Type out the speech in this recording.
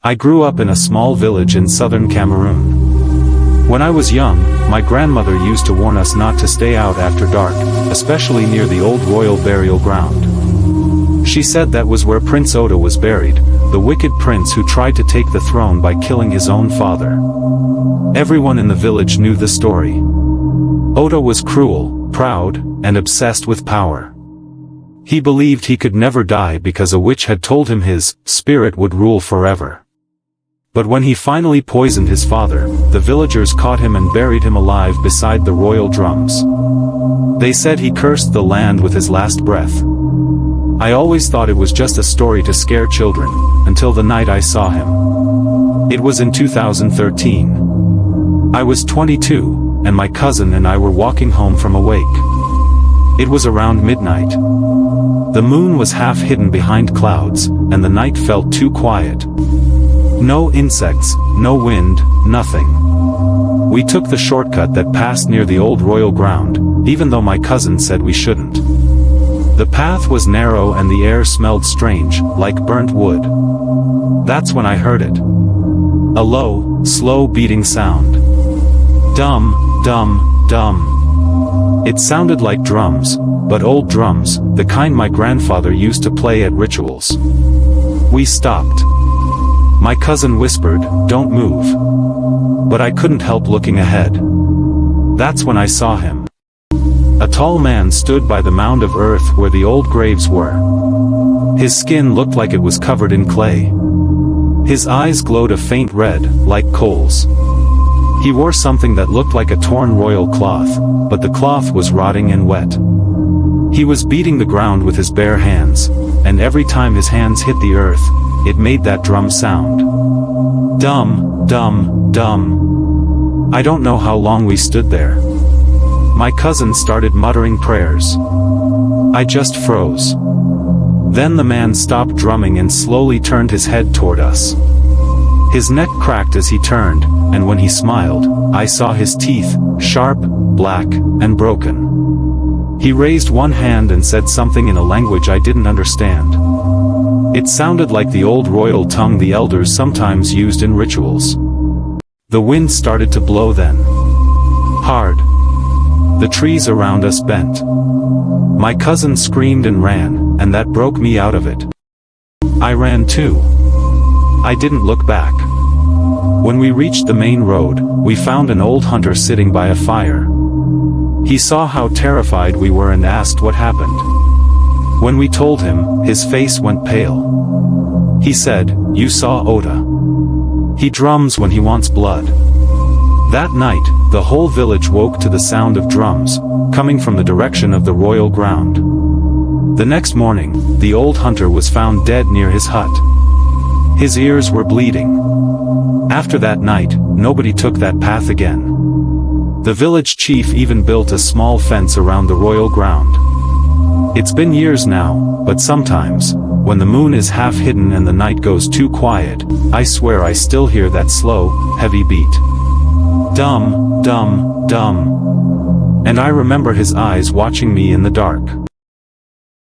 I grew up in a small village in southern Cameroon. When I was young, my grandmother used to warn us not to stay out after dark, especially near the old royal burial ground. She said that was where Prince Oda was buried, the wicked prince who tried to take the throne by killing his own father. Everyone in the village knew the story. Oda was cruel, proud, and obsessed with power. He believed he could never die because a witch had told him his spirit would rule forever. But when he finally poisoned his father, the villagers caught him and buried him alive beside the royal drums. They said he cursed the land with his last breath. I always thought it was just a story to scare children, until the night I saw him. It was in 2013. I was 22, and my cousin and I were walking home from a wake. It was around midnight. The moon was half hidden behind clouds, and the night felt too quiet. No insects, no wind, nothing. We took the shortcut that passed near the old royal ground, even though my cousin said we shouldn't. The path was narrow and the air smelled strange, like burnt wood. That's when I heard it. A low, slow beating sound. Dum, dum, dum. It sounded like drums, but old drums, the kind my grandfather used to play at rituals. We stopped. My cousin whispered, "Don't move." But I couldn't help looking ahead. That's when I saw him. A tall man stood by the mound of earth where the old graves were. His skin looked like it was covered in clay. His eyes glowed a faint red, like coals. He wore something that looked like a torn royal cloth, but the cloth was rotting and wet. He was beating the ground with his bare hands, and every time his hands hit the earth, it made that drum sound. Dum, dum, dum. I don't know how long we stood there. My cousin started muttering prayers. I just froze. Then the man stopped drumming and slowly turned his head toward us. His neck cracked as he turned, and when he smiled, I saw his teeth, sharp, black, and broken. He raised one hand and said something in a language I didn't understand. It sounded like the old royal tongue the elders sometimes used in rituals. The wind started to blow then. Hard. The trees around us bent. My cousin screamed and ran, and that broke me out of it. I ran too. I didn't look back. When we reached the main road, we found an old hunter sitting by a fire. He saw how terrified we were and asked what happened. When we told him, his face went pale. He said, "You saw Oda. He drums when he wants blood." That night, the whole village woke to the sound of drums, coming from the direction of the royal ground. The next morning, the old hunter was found dead near his hut. His ears were bleeding. After that night, nobody took that path again. The village chief even built a small fence around the royal ground. It's been years now, but sometimes, when the moon is half hidden and the night goes too quiet, I swear I still hear that slow, heavy beat. Dum, dum, dum. And I remember his eyes watching me in the dark.